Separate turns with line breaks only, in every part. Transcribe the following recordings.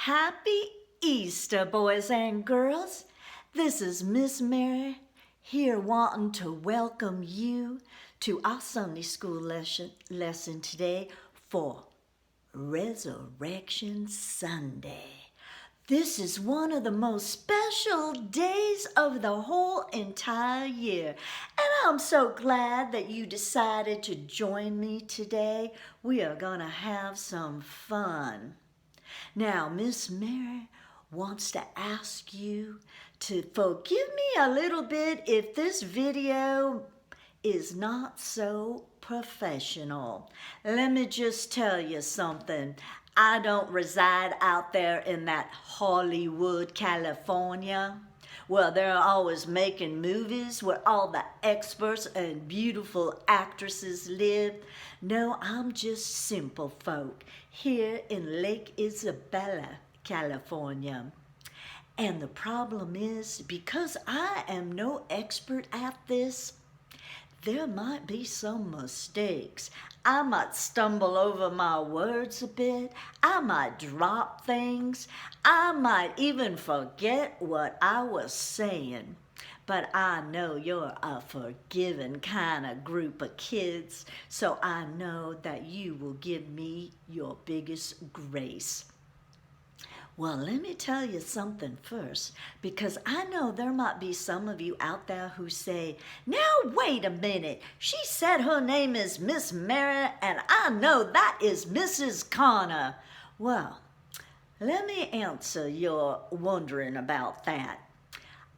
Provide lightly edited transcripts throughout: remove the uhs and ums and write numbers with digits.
Happy Easter, boys and girls. This is Miss Mary here wanting to welcome you to our Sunday school lesson today for Resurrection Sunday. This is one of the most special days of the whole entire year. And I'm so glad that you decided to join me today. We are going to have some fun. Now, Miss Mary wants to ask you to forgive me a little bit if this video is not so professional. Let me just tell you something. I don't reside out there in that Hollywood, California, where they're always making movies where all the experts and beautiful actresses live. No, I'm just simple folk here in Lake Isabella, California. And the problem is, because I am no expert at this, there might be some mistakes. I might stumble over my words a bit. I might drop things. I might even forget what I was saying. But I know you're a forgiving kind of group of kids, so I know that you will give me your biggest grace. Well, let me tell you something first, because I know there might be some of you out there who say, now wait a minute, she said her name is Miss Mary, and I know that is Mrs. Connor. Well, let me answer your wondering about that.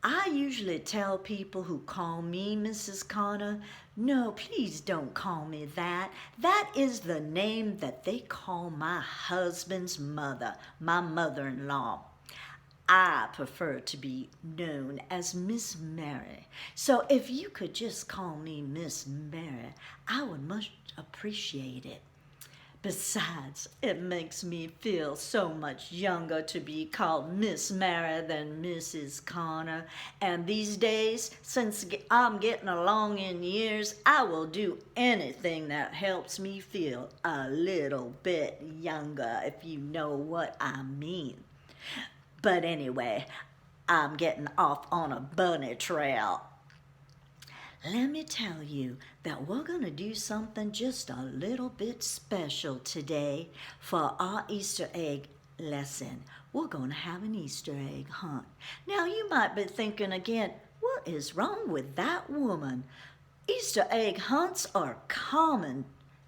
I usually tell people who call me Mrs. Connor, no, please don't call me that. That is the name that they call my husband's mother, my mother-in-law. I prefer to be known as Miss Mary. So if you could just call me Miss Mary, I would much appreciate it. Besides, it makes me feel so much younger to be called Miss Mary than Mrs. Connor. And these days, since I'm getting along in years, I will do anything that helps me feel a little bit younger, if you know what I mean. But anyway, I'm getting off on a bunny trail. Let me tell you that we're going to do something just a little bit special today for our Easter egg lesson. We're going to have an Easter egg hunt. Now, you might be thinking again, what is wrong with that woman? Easter egg hunts are common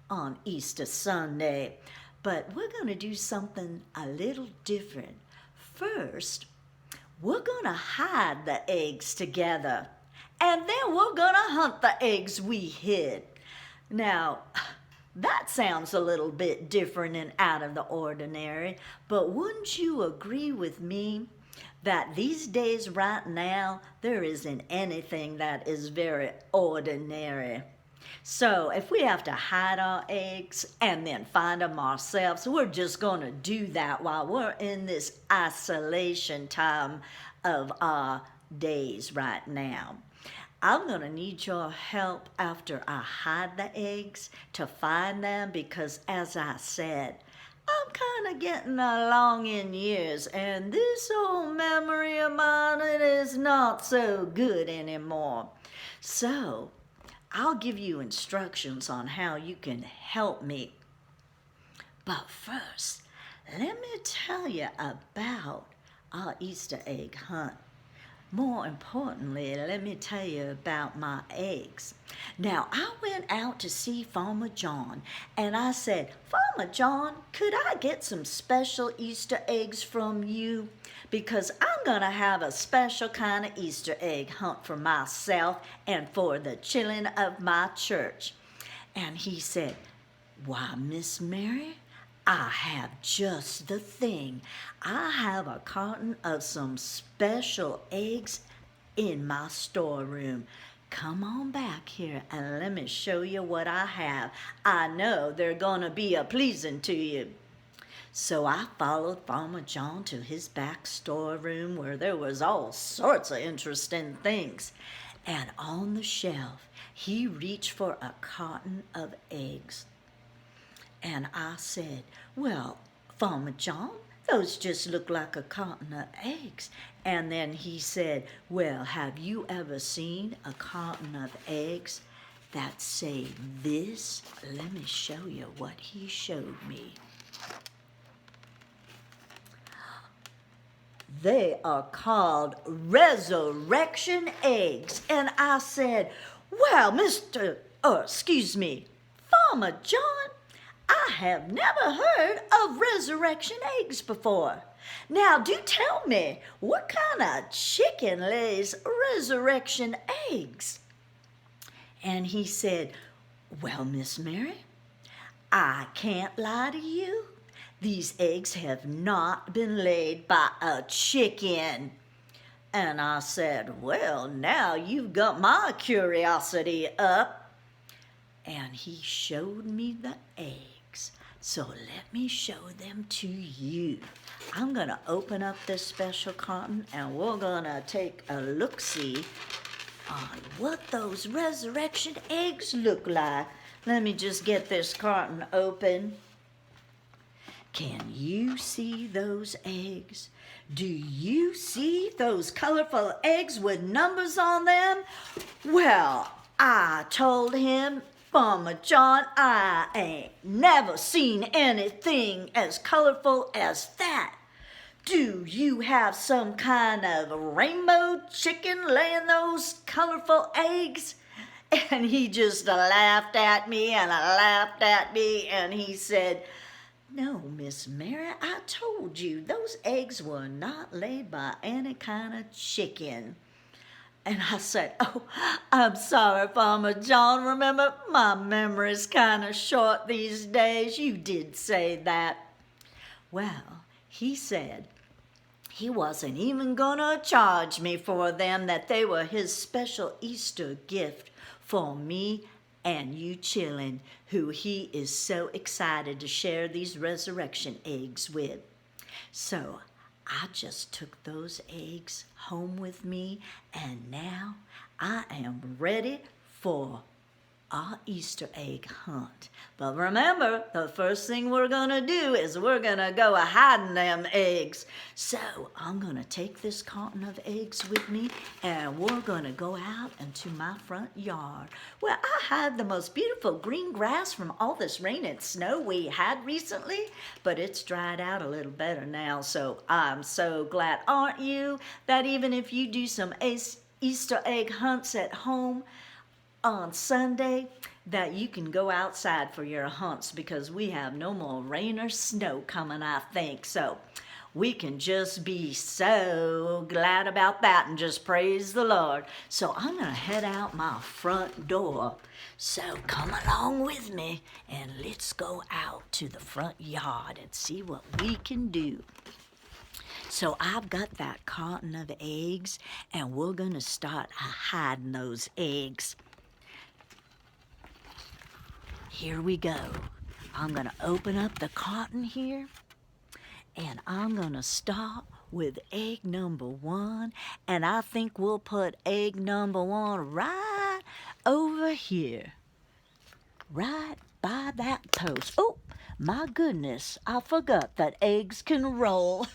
on Easter Sunday, but we're going to do something a little different. First, we're going to hide the eggs together. And then we're going to hunt the eggs we hid. Now, that sounds a little bit different and out of the ordinary, but wouldn't you agree with me that these days right now, there isn't anything that is very ordinary? So if we have to hide our eggs and then find them ourselves, we're just going to do that while we're in this isolation time of our days right now. I'm going to need your help after I hide the eggs to find them because, as I said, I'm kind of getting along in years and this old memory of mine, it is not so good anymore. So, I'll give you instructions on how you can help me. But first, let me tell you about our Easter egg hunt. More importantly, let me tell you about my eggs. Now, I went out to see Farmer John, and I said, Farmer John, could I get some special Easter eggs from you? Because I'm going to have a special kind of Easter egg hunt for myself and for the children of my church. And he said, why, Miss Mary, I have just the thing. I have a carton of some special eggs in my storeroom. Come on back here and let me show you what I have. I know they're going to be a-pleasing to you. So I followed Farmer John to his back storeroom where there was all sorts of interesting things. And on the shelf, he reached for a carton of eggs. And I said, well, Farmer John, those just look like a carton of eggs. And then he said, well, have you ever seen a carton of eggs that say this? Let me show you what he showed me. They are called resurrection eggs. And I said, well, Farmer John, I have never heard of resurrection eggs before. Now, do tell me, what kind of chicken lays resurrection eggs? And he said, well, Miss Mary, I can't lie to you. These eggs have not been laid by a chicken. And I said, well, now you've got my curiosity up. And he showed me the eggs. So let me show them to you. I'm going to open up this special carton and we're going to take a look-see on what those resurrection eggs look like. Let me just get this carton open. Can you see those eggs? Do you see those colorful eggs with numbers on them? Well, I told him, Farmer John, I ain't never seen anything as colorful as that. Do you have some kind of rainbow chicken laying those colorful eggs? And he just laughed at me and laughed at me and he said, no, Miss Mary, I told you those eggs were not laid by any kind of chicken. And I said, oh, I'm sorry, Farmer John. Remember, my memory's kind of short these days. You did say that. Well, he said he wasn't even gonna charge me for them, that they were his special Easter gift for me and you chillin', who he is so excited to share these resurrection eggs with. So I just took those eggs home with me, and now I am ready for our Easter egg hunt. But remember, the first thing we're gonna do is we're gonna go hiding them eggs. So I'm gonna take this carton of eggs with me and we're gonna go out into my front yard where I have the most beautiful green grass from all this rain and snow we had recently, but it's dried out a little better now. So I'm so glad, aren't you, that even if you do some Easter egg hunts at home on Sunday, that you can go outside for your hunts, because we have no more rain or snow coming, I think. So we can just be so glad about that and just praise the Lord. So I'm going to head out my front door. So come along with me and let's go out to the front yard and see what we can do. So I've got that carton of eggs and we're going to start hiding those eggs. Here we go. I'm going to open up the carton here, and I'm going to start with egg number 1, and I think we'll put egg number 1 right over here, right by that post. Oh, my goodness, I forgot that eggs can roll.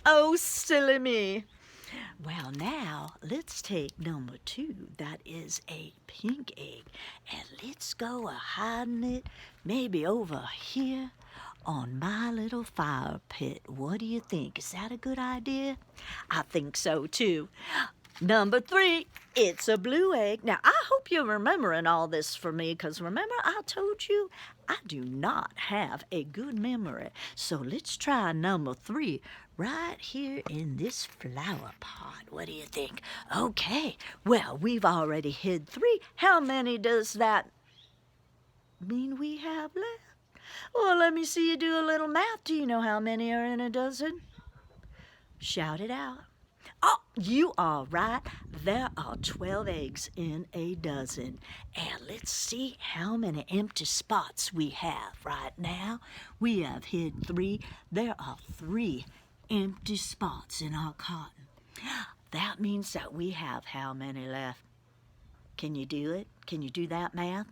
Oh, silly me. Well, now, let's take number 2. That is a pink egg. And let's go hiding it maybe over here on my little fire pit. What do you think? Is that a good idea? I think so, too. Number 3, it's a blue egg. Now, I hope you're remembering all this for me, because remember I told you I do not have a good memory. So let's try number 3 right here in this flower pot. What do you think? Okay, well, we've already hid 3. How many does that mean we have left? Well, let me see you do a little math. Do you know how many are in a dozen? Shout it out. Oh, you are right. There are 12 eggs in a dozen. And let's see how many empty spots we have right now. We have hid 3. There are 3 empty spots in our cotton. That means that we have how many left? Can you do it? Can you do that math?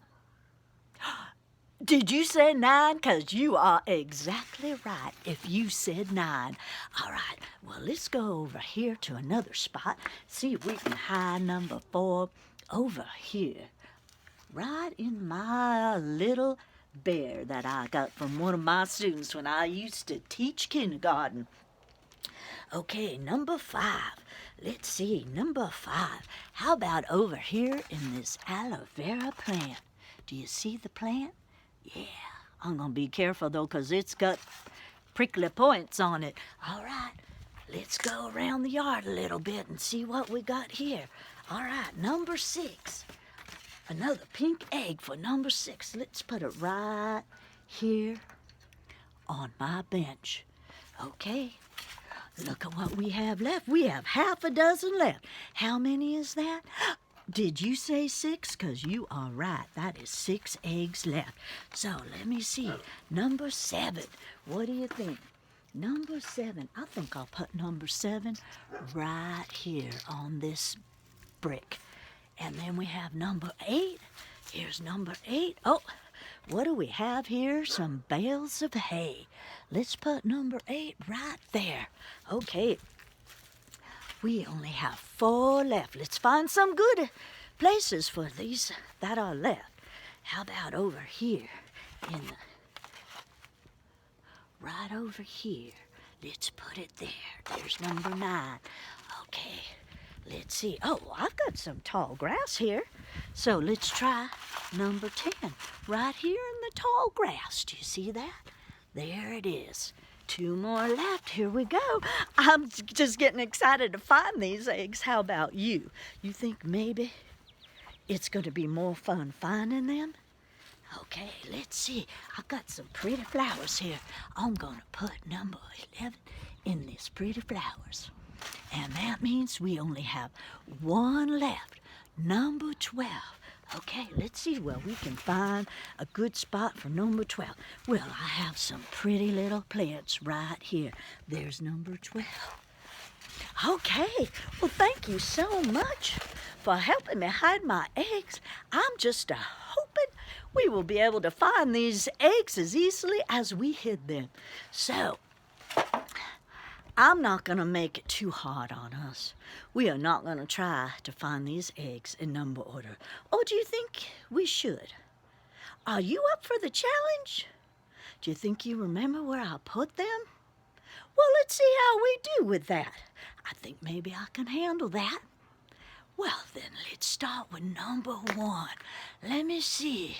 Did you say 9? Because you are exactly right if you said 9. All right, well, let's go over here to another spot. See if we can hide number 4 over here. Right in my little bear that I got from one of my students when I used to teach kindergarten. Okay, number 5. Let's see, number 5. How about over here in this aloe vera plant? Do you see the plant? Yeah, I'm gonna be careful though, 'cause it's got prickly points on it. All right, let's go around the yard a little bit and see what we got here. All right, number 6. Another pink egg for number 6. Let's put it right here on my bench. Okay, look at what we have left. We have half a dozen left. How many is that? Did you say 6? 'Cause you are right. That is 6 eggs left. So let me see. Number 7. What do you think? Number 7. I think I'll put number 7 right here on this brick. And then we have number 8. Here's number 8. Oh, what do we have here? Some bales of hay. Let's put number 8 right there. Okay. We only have 4 left. Let's find some good places for these that are left. How about over here? Right over here. Let's put it there. There's number 9. Okay, let's see. Oh, I've got some tall grass here. So let's try number 10. Right here in the tall grass. Do you see that? There it is. 2 more left. Here we go. I'm just getting excited to find these eggs. How about you? You think maybe it's going to be more fun finding them? Okay, let's see. I've got some pretty flowers here. I'm going to put number 11 in these pretty flowers. And that means we only have 1 left. Number 12. Okay, let's see where we can find a good spot for number 12. Well, I have some pretty little plants right here. There's number 12. Okay, well, thank you so much for helping me hide my eggs. I'm just hoping we will be able to find these eggs as easily as we hid them. So, I'm not going to make it too hard on us. We are not going to try to find these eggs in number order. Or do you think we should? Are you up for the challenge? Do you think you remember where I put them? Well, let's see how we do with that. I think maybe I can handle that. Well, then let's start with number 1. Let me see.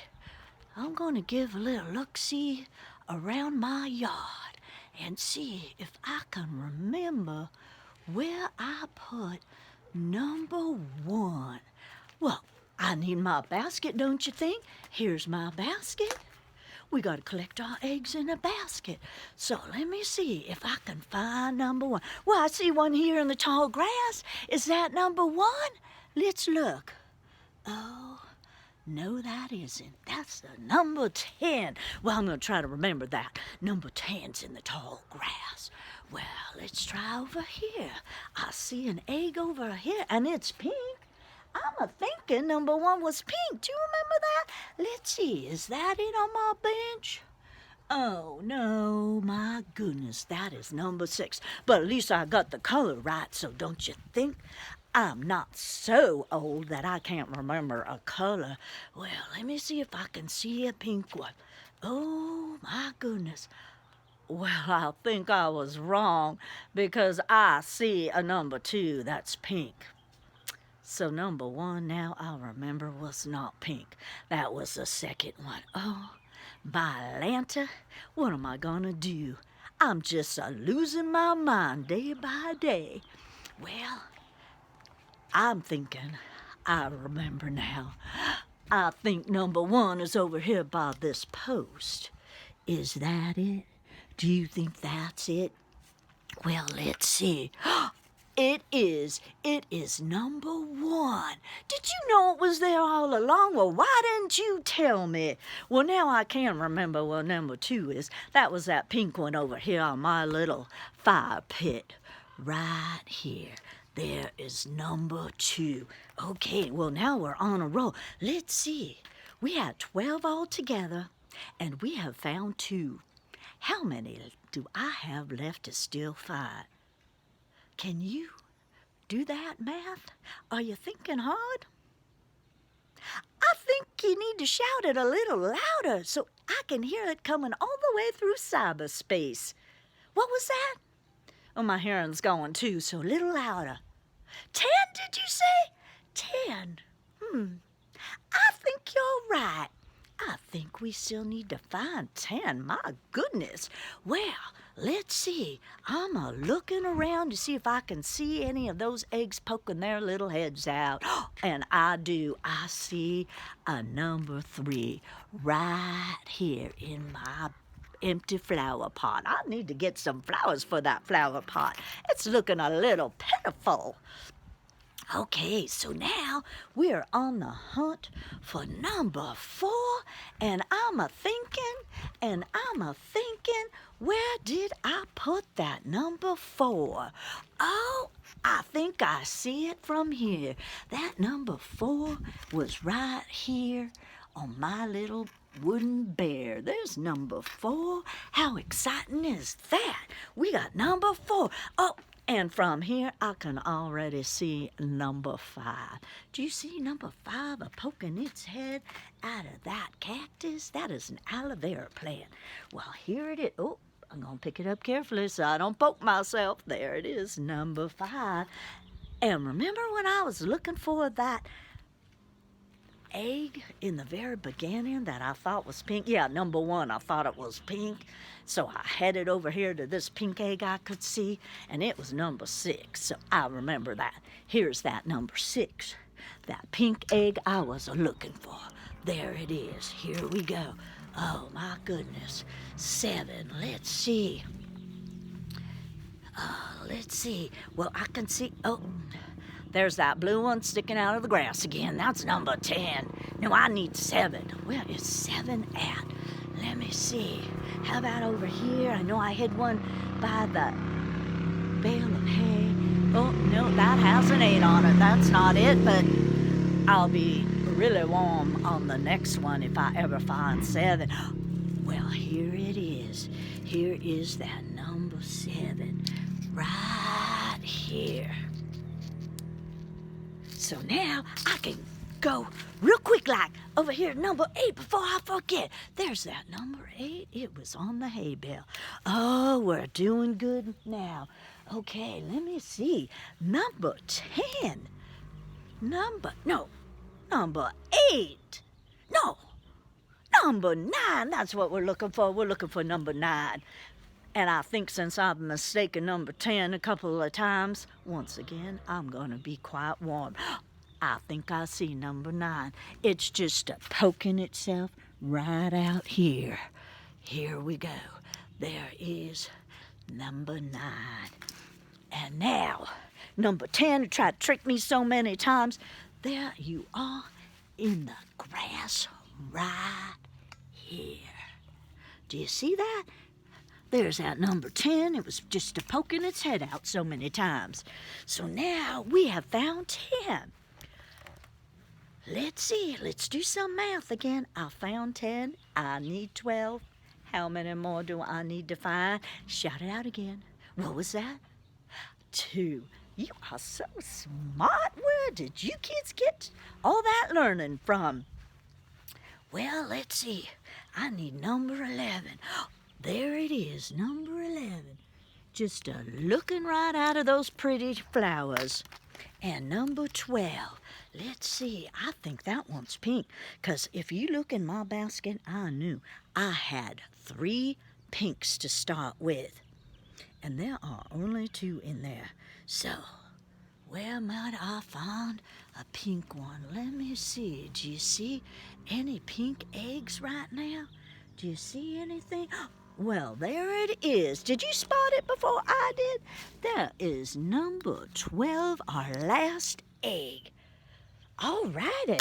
I'm going to give a little look-see around my yard and see if I can remember where I put number 1. Well, I need my basket, don't you think? Here's my basket. We got to collect our eggs in a basket. So let me see if I can find number 1. Well, I see one here in the tall grass. Is that number 1? Let's look. Oh, no, that isn't. That's the number 10. Well, I'm going to try to remember that. Number 10's in the tall grass. Well, let's try over here. I see an egg over here, and it's pink. I'm thinking number 1 was pink. Do you remember that? Let's see. Is that it on my bench? Oh, no, my goodness. That is number 6. But at least I got the color right, so don't you think? I'm not so old that I can't remember a color. Well, let me see if I can see a pink one. Oh, my goodness. Well, I think I was wrong because I see a number 2 that's pink. So number 1 now I remember was not pink. That was the second one. Oh, my Lanta, what am I gonna do? I'm just losing my mind day by day. Well, I'm thinking I remember now. I think number 1 is over here by this post. Is that it? Do you think that's it? Well, let's see. It is. It is number 1. Did you know it was there all along? Well, why didn't you tell me? Well, now I can remember what number 2 is. That was that pink one over here on my little fire pit. Right here. There is number 2. Okay, well, now we're on a roll. Let's see. We had 12 altogether. and we have found 2. How many do I have left to still find? Can you do that math? Are you thinking hard? I think you need to shout it a little louder so I can hear it coming all the way through cyberspace. What was that? Oh, my hearing's going too, so a little louder. 10, did you say? 10. I think you're right. I think we still need to find 10. My goodness. Well, let's see. I'm looking around to see if I can see any of those eggs poking their little heads out. And I do. I see a number 3 right here in my empty flower pot. I need to get some flowers for that flower pot. It's looking a little pitiful. Okay, so now we're on the hunt for number 4, and I'm thinking, where did I put that number 4? Oh, I think I see it from here. That number 4 was right here on my little wooden bear. There's number 4. How exciting is that? We got number 4. Oh, and from here, I can already see number 5. Do you see number 5 poking its head out of that cactus? That is an aloe vera plant. Well, here it is. Oh, I'm going to pick it up carefully so I don't poke myself. There it is, number 5. And remember when I was looking for that egg in the very beginning that I thought was pink? Yeah, number 1, I thought it was pink. So I headed over here to this pink egg I could see, and it was number 6. So I remember that. Here's that number 6. That pink egg I was looking for. There it is. Here we go. Oh, my goodness. 7. Let's see. Let's see. Well, I can see... Oh, there's that blue one sticking out of the grass again. That's number 10. No, I need 7. Where is 7 at? Let me see. How about over here? I know I hid one by the bale of hay. Oh, no, that has an 8 on it. That's not it, but I'll be really warm on the next one if I ever find 7. Well, here it is. Here is that number 7. Right here. So now I can go real quick like over here, number 8, before I forget. There's that number 8. It was on the hay bale. Oh, we're doing good now. Okay, let me see. Number 10. Number 8. No, number 9. That's what we're looking for. We're looking for number 9. And I think since I've mistaken number 10 a couple of times, once again, I'm going to be quite warm. I think I see number 9. It's just poking itself right out here. Here we go. There is number 9. And now, number 10, who tried to trick me so many times, there you are in the grass right here. Do you see that? There's that number 10. It was just poking its head out so many times. So now we have found 10. Let's see. Let's do some math again. I found 10. I need 12. How many more do I need to find? Shout it out again. What was that? 2. You are so smart. Where did you kids get all that learning from? Well, let's see. I need number 11. There it is, number 11. Just looking right out of those pretty flowers. And number 12. Let's see, I think that one's pink. Because if you look in my basket, I knew I had 3 pinks to start with. And there are only 2 in there. So, where might I find a pink one? Let me see. Do you see any pink eggs right now? Do you see anything? Well, there it is. Did you spot it before I did? There is number 12, our last egg. All righty.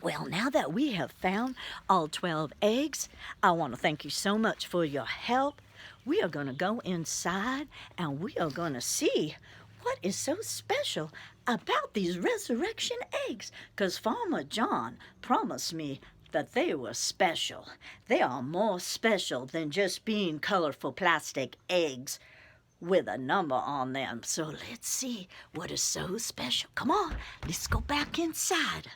Well, now that we have found all 12 eggs, I want to thank you so much for your help. We are going to go inside and we are going to see what is so special about these resurrection eggs. Because Farmer John promised me but they were special. They are more special than just being colorful plastic eggs with a number on them. So let's see what is so special. Come on, let's go back inside.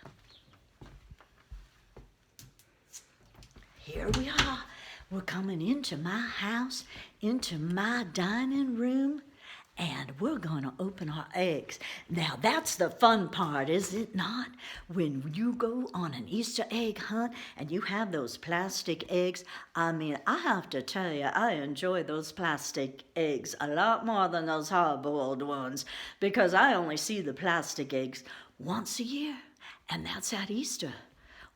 Here we are. We're coming into my house, into my dining room, and we're going to open our eggs. Now, that's the fun part, is it not? When you go on an Easter egg hunt and you have those plastic eggs, I mean, I have to tell you, I enjoy those plastic eggs a lot more than those hard-boiled ones, because I only see the plastic eggs once a year, and that's at Easter.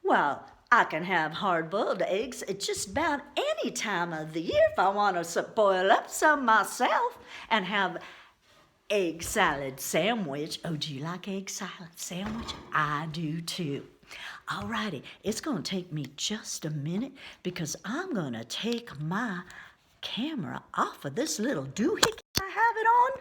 Well, I can have hard-boiled eggs at just about any time of the year if I want to boil up some myself and have egg salad sandwich. Oh, do you like egg salad sandwich? I do too. Alrighty, it's going to take me just a minute because I'm going to take my camera off of this little doohickey I have it on.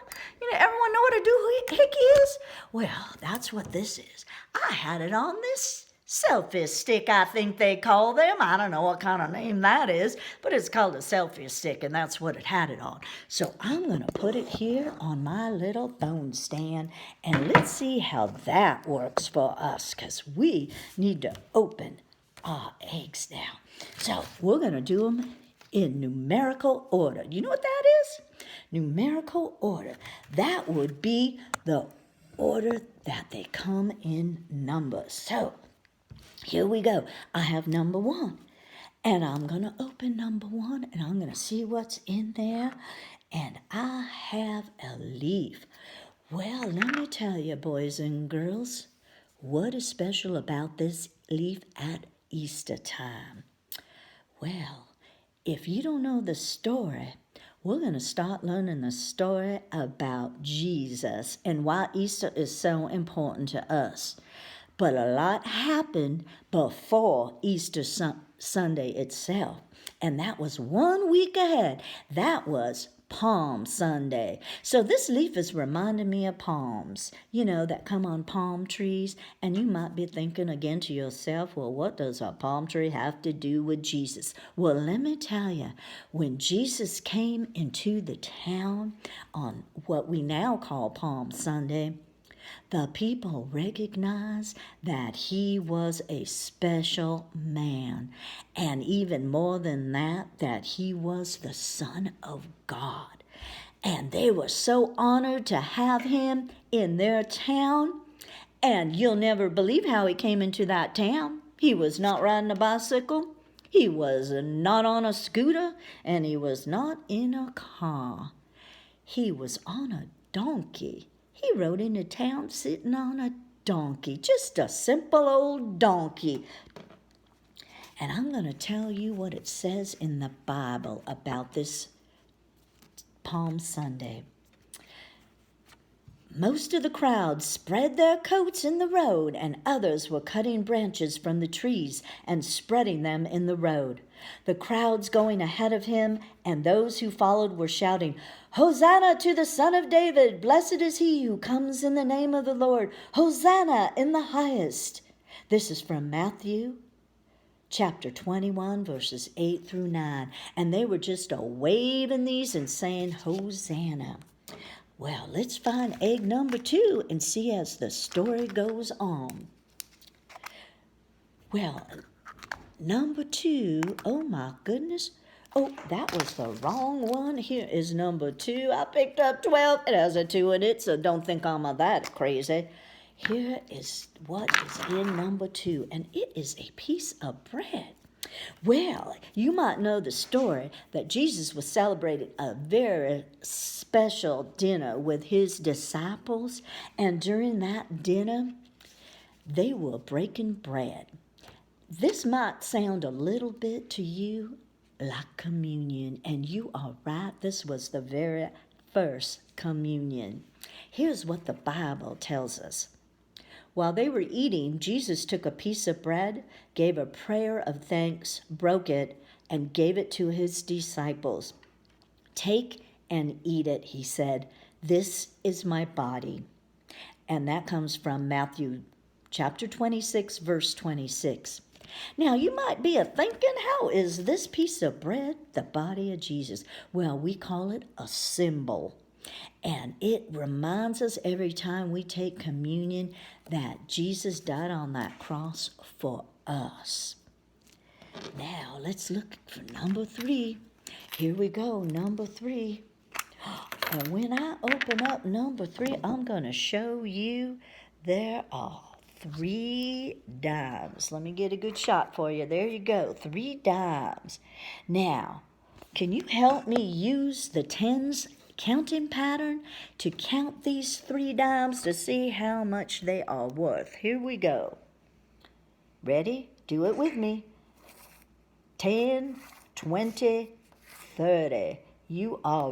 You know, everyone know what a doohickey is? Well, that's what this is. I had it on this selfie stick, I think they call them. I don't know what kind of name that is, but it's called a selfie stick, and that's what it had it on. So I'm going to put it here on my little phone stand, and let's see how that works for us, because we need to open our eggs now. So we're going to do them in numerical order. You know what that is? Numerical order. That would be the order that they come in numbers. So here we go. I have number 1. And I'm going to open number 1 and I'm going to see what's in there. And I have a leaf. Well, let me tell you, boys and girls, what is special about this leaf at Easter time? Well, if you don't know the story, we're going to start learning the story about Jesus and why Easter is so important to us. But a lot happened before Easter Sunday itself. And that was 1 week ahead. That was Palm Sunday. So this leaf is reminding me of palms, you know, that come on palm trees. And you might be thinking again to yourself, well, what does a palm tree have to do with Jesus? Well, let me tell you, when Jesus came into the town on what we now call Palm Sunday, the people recognized that he was a special man. And even more than that, that he was the Son of God. And they were so honored to have him in their town. And you'll never believe how he came into that town. He was not riding a bicycle. He was not on a scooter. And he was not in a car. He was on a donkey. He rode into town sitting on a donkey, just a simple old donkey. And I'm going to tell you what it says in the Bible about this Palm Sunday. Most of the crowd spread their coats in the road, and others were cutting branches from the trees and spreading them in the road. The crowds going ahead of him and those who followed were shouting, "Hosanna to the Son of David! Blessed is he who comes in the name of the Lord! Hosanna in the highest!" This is from Matthew chapter 21, verses 8 through 9. And they were just waving these and saying, Hosanna. Well, let's find egg number 2 and see as the story goes on. Well, number 2, oh my goodness. Oh, that was the wrong one. Here is number 2. I picked up 12. It has a 2 in it, so don't think I'm that crazy. Here is what is in number 2, and it is a piece of bread. Well, you might know the story that Jesus was celebrating a very special dinner with his disciples, and during that dinner, they were breaking bread. This might sound a little bit to you like communion, and you are right, this was the very first communion. Here's what the Bible tells us. While they were eating, Jesus took a piece of bread, gave a prayer of thanks, broke it, and gave it to his disciples. "Take and eat it," he said. "This is my body." And that comes from Matthew chapter 26, verse 26. Now, you might be a-thinking, how is this piece of bread the body of Jesus? Well, we call it a symbol. And it reminds us every time we take communion that Jesus died on that cross for us. Now, let's look for number 3. Here we go, number 3. And when I open up number 3, I'm going to show you there are 3 dimes. Let me get a good shot for you. There you go, 3 dimes. Now, can you help me use the tens counting pattern to count these 3 dimes to see how much they are worth? Here we go. Ready? Do it with me. 10, 20, 30. You are